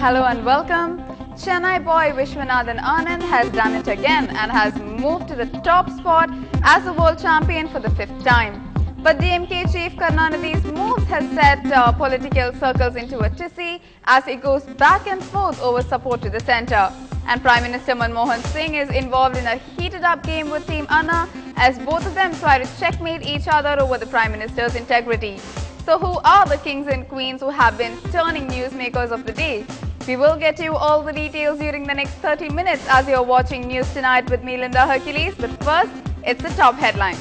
Hello and welcome. Chennai boy Vishwanathan Anand has done it again and has moved to the top spot as the world champion for the 5th time. But DMK chief Karunanidhi's moves has set political circles into a tizzy as he goes back and forth over support to the centre. And Prime Minister Manmohan Singh is involved in a heated up game with Team Anna as both of them try to checkmate each other over the Prime Minister's integrity. So who are the kings and queens who have been turning newsmakers of the day? We will get you all the details during the next 30 minutes as you're watching News Tonight with me, Linda Hercules. But first, it's the top headlines.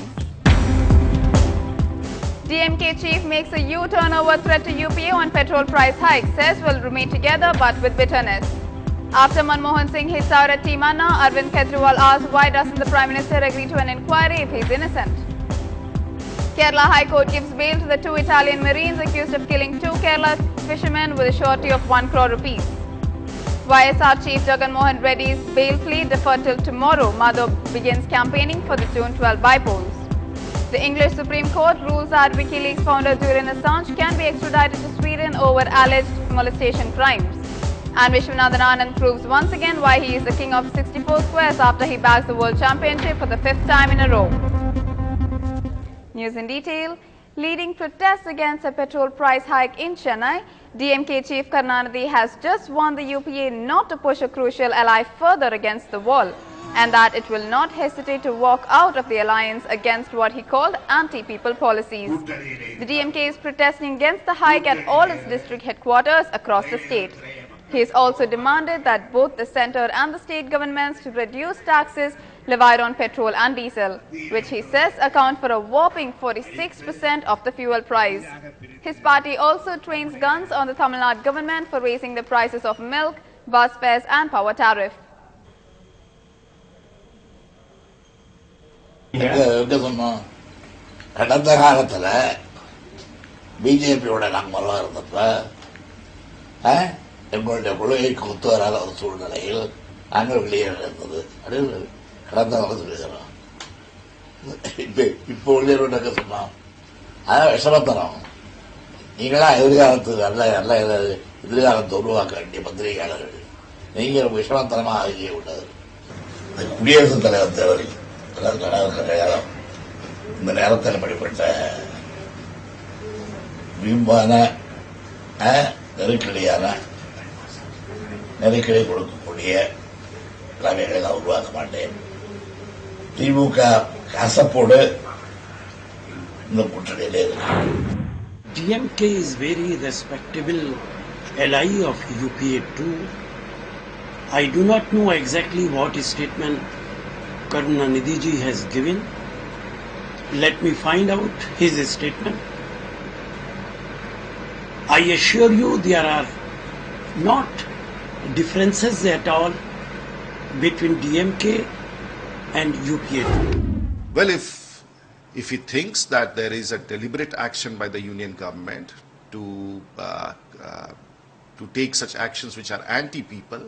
DMK chief makes a U-turn over threat to UPA on petrol price hike, says we'll remain together but with bitterness. After Manmohan Singh hits out at Team Anna, Arvind Kejriwal asks why doesn't the Prime Minister agree to an inquiry if he's innocent. Kerala High Court gives bail to the 2 Italian Marines accused of killing 2 Kerala fishermen with a surety of 1 crore rupees. YSR Chief Jagan Mohan Reddy's bail plea deferred till tomorrow. Madhav begins campaigning for the June 12 by-polls. The English Supreme Court rules that WikiLeaks founder Julian Assange can be extradited to Sweden over alleged molestation crimes. And Vishwanathan Anand proves once again why he is the king of 64 squares after he bags the World Championship for the 5th time in a row. News in detail. Leading protests against a petrol price hike in Chennai, DMK chief Karunanidhi has just warned the UPA not to push a crucial ally further against the wall and that it will not hesitate to walk out of the alliance against what he called anti-people policies. The DMK is protesting against the hike at all its district headquarters across the state. He has also demanded that both the centre and the state governments to reduce taxes levied on petrol and diesel, which he says account for a whopping 46% of the fuel price. His party also trains guns on the Tamil Nadu government for raising the prices of milk, bus fares and power tariff. எங்களுடைய கொள்கைக்கு ஒத்து வராத ஒரு சூழ்நிலையில் நாங்கள் வெளியே இருந்தது கடந்த காலம் சொல்லுகிறோம். இப்போ உள்ளே சொன்னோம் அதான் விஷமத்தனம். நீங்களா எதிர்காலத்துக்கு நல்ல எதிர்காலத்தை உருவாக்க வேண்டிய பத்திரிகையாளர்கள் நீங்கள் விஷமத்தனமாக ஆகிய விட்டது. குடியரசுத் தலைவர் தேர்தல் அடையாளம் இந்த நேரத்தில் அப்படிப்பட்ட விரும்பான நெருக்கடி கொடுக்கக்கூடிய தலைமைகளை நான் உருவாக்க மாட்டேன். திமுக கசப்போடு இந்த கூட்டணியிலே இருக்கு. DMK is very respectable ally of UPA too. I do not know exactly what statement Karunanidhi ji has given. Let me find out his statement. I assure you there are not differences at all between DMK and UPA. Well, if he thinks that there is a deliberate action by the union government to take such actions which are anti-people,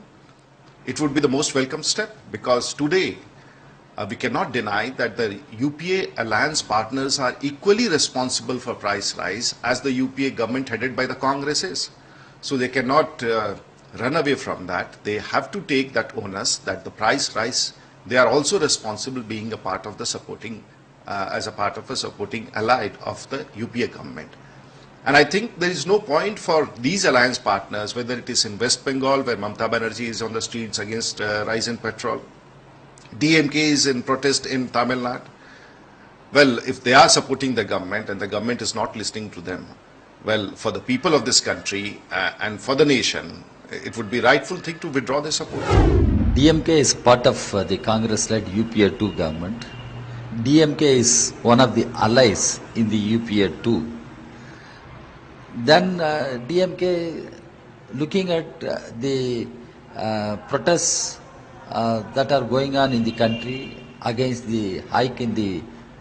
it would be the most welcome step, because today we cannot deny that the UPA alliance partners are equally responsible for price rise as the UPA government headed by the Congress is. So they cannot run away from that. They have to take that onus that the price rise, they are also responsible being a part of the supporting, as a part of a supporting ally of the UPA government. And I think there is no point for these alliance partners, whether it is in West Bengal where Mamata Banerjee is on the streets against rise in petrol, DMK is in protest in Tamil Nadu. Well, if they are supporting the government and the government is not listening to them, well, for the people of this country and for the nation, it would be rightful thing to withdraw their support. DMK is part of the Congress-led UPA-2 government. DMK is one of the allies in the UPA-2. Then DMK, looking at the protests that are going on in the country against the hike in the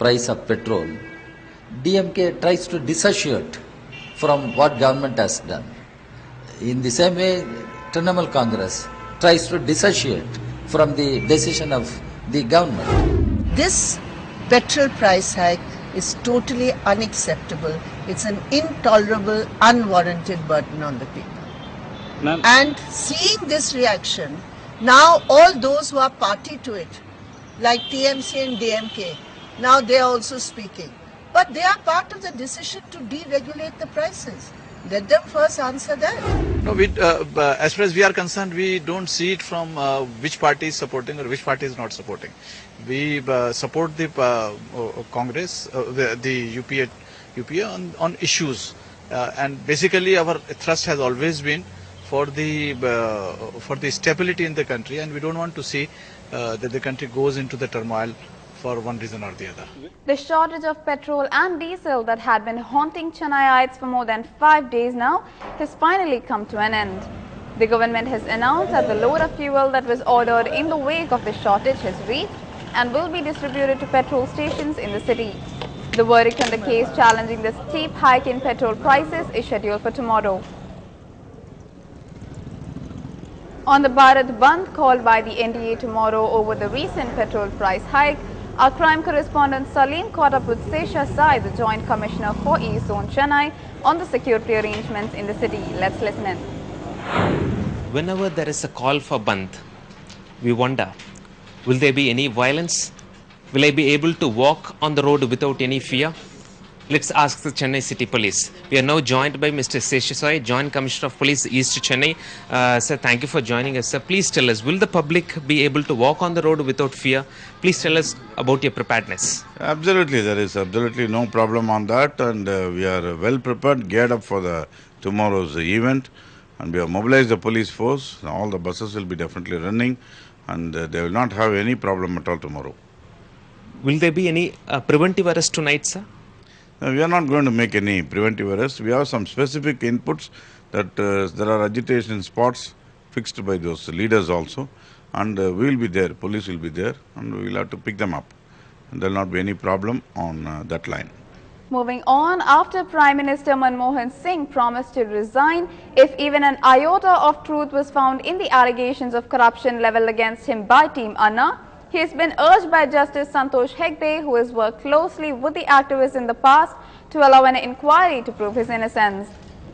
price of petrol, DMK tries to disassociate from what government has done. In the same way, Trinamool Congress tries to dissociate from the decision of the government. This petrol price hike is totally unacceptable. It's an intolerable, unwarranted burden on the people. And seeing this reaction, now all those who are party to it, like TMC and DMK, now they are also speaking. But they are part of the decision to deregulate the prices. Let them first answer that. No, as far as we are concerned, we don't see it from which party is supporting or which party is not supporting. We support the Congress, the UPA on issues, and basically our thrust has always been for the stability in the country, and we don't want to see that the country goes into the turmoil for one reason or the other. The shortage of petrol and diesel that had been haunting Chennaiites for more than 5 days now has finally come to an end. The government has announced that the load of fuel that was ordered in the wake of the shortage has reached and will be distributed to petrol stations in the city. The verdict on the case challenging the steep hike in petrol prices is scheduled for tomorrow. On the Bharat Bandh called by the NDA tomorrow over the recent petrol price hike, our crime correspondent Salim caught up with Sesha Sai, the Joint Commissioner for East Zone Chennai, on the security arrangements in the city. Let's listen in. Whenever there is a call for Bandh, we wonder, will there be any violence? Will I be able to walk on the road without any fear? Let's ask the Chennai City Police. We are now joined by Mr. Sesha Sai, Joint Commissioner of Police East Chennai. Sir, thank you for joining us. Sir, please tell us, will the public be able to walk on the road without fear? Please tell us about your preparedness. Absolutely, there is absolutely no problem on that, and we are well prepared, geared up for the tomorrow's event, and we have mobilized the police force. All the buses will be definitely running, and they will not have any problem at all tomorrow. Will there be any preventive arrest tonight, sir? We are not going to make any preventive arrest. We have some specific inputs that there are agitation spots fixed by those leaders also, and we will be there, police will be there, and we will have to pick them up. And there will not be any problem on that line. Moving on, after Prime Minister Manmohan Singh promised to resign if even an iota of truth was found in the allegations of corruption levelled against him by Team Anna, he has been urged by Justice Santosh Hegde, who has worked closely with the activists in the past, to allow an inquiry to prove his innocence.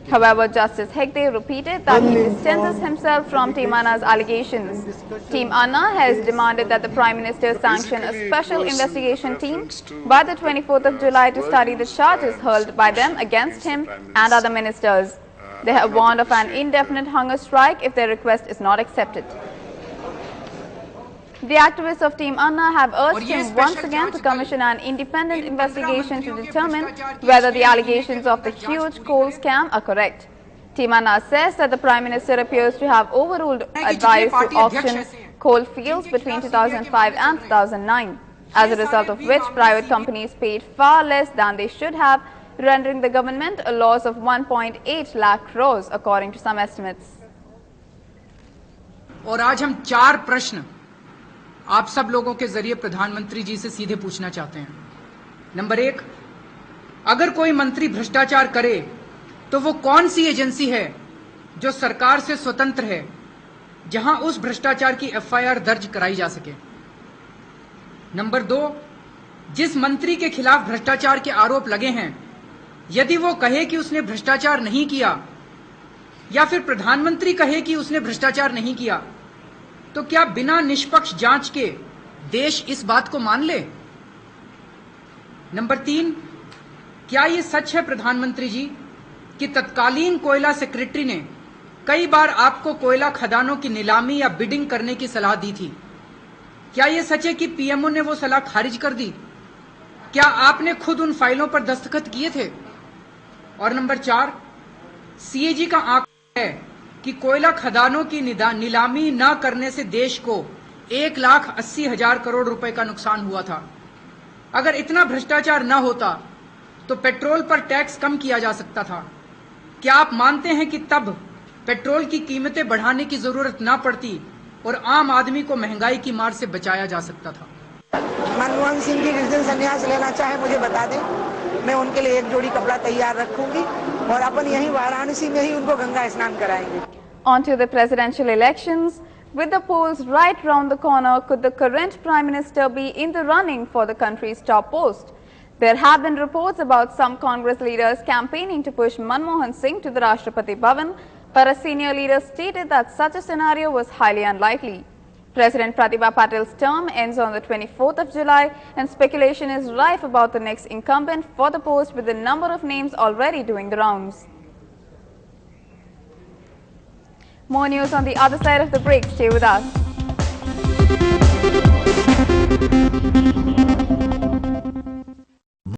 However, Justice Hegde repeated that he distances himself from Team Anna's allegations. Team Anna has demanded that the Prime Minister sanction a special investigation team by the 24th of July to study the charges hurled by them against him and other ministers. They have warned of an indefinite hunger strike if their request is not accepted. The activists of Team Anna have urged him once again to commission an independent investigation to determine whether the allegations of the huge coal scam are correct. Team Anna says that the Prime Minister appears to have overruled advice to auction coal fields between 2005 and 2009, as a result of which private companies paid far less than they should have, rendering the government a loss of 1.8 lakh crores according to some estimates. और आज हम 4 प्रश्न आप सब लोगों के जरिए प्रधानमंत्री जी से सीधे पूछना चाहते हैं। नंबर 1, अगर कोई मंत्री भ्रष्टाचार करे तो वो कौन सी एजेंसी है जो सरकार से स्वतंत्र है जहां उस भ्रष्टाचार की एफआईआर दर्ज कराई जा सके। नंबर 2, जिस मंत्री के खिलाफ भ्रष्टाचार के आरोप लगे हैं, यदि वो कहे कि उसने भ्रष्टाचार नहीं किया या फिर प्रधानमंत्री कहे कि उसने भ्रष्टाचार नहीं किया, तो क्या बिना निष्पक्ष जांच के देश इस बात को मान ले? नंबर 3, क्या ये सच है प्रधानमंत्री जी कि तत्कालीन कोयला सेक्रेटरी ने कई बार आपको कोयला खदानों की नीलामी या बिडिंग करने की सलाह दी थी? क्या ये सच है कि पीएमओ ने वो सलाह खारिज कर दी? क्या आपने खुद उन फाइलों पर दस्तखत किए थे? और नंबर 4, सीएजी का आंकड़ा है कि कोयला खदानों की नीलामी न करने से देश को 1,80,000 करोड़ रुपए का नुकसान हुआ था। अगर इतना भ्रष्टाचार न होता तो पेट्रोल पर टैक्स कम किया जा सकता था। क्या आप मानते हैं कि तब पेट्रोल की कीमतें बढ़ाने की जरूरत न पड़ती और आम आदमी को महंगाई की मार से बचाया जा सकता था? मनमोहन सिंह जी जिस दिन संन्यास लेना चाहे मुझे बता दें, मैं उनके लिए एक जोड़ी कपड़ा तैयार रखूंगी और अपन यहीं वाराणसी में ही उनको गंगा स्नान कराएंगे। On to the presidential elections. With the polls right round the corner, could the current Prime Minister be in the running for the country's top post? There have been reports about some Congress leaders campaigning to push Manmohan Singh to the Rashtrapati Bhavan, but a senior leader stated that such a scenario was highly unlikely. President Pratibha Patil's term ends on the 24th of July and speculation is rife about the next incumbent for the post, with a number of names already doing the rounds. More news on the other side of the break. Stay with us.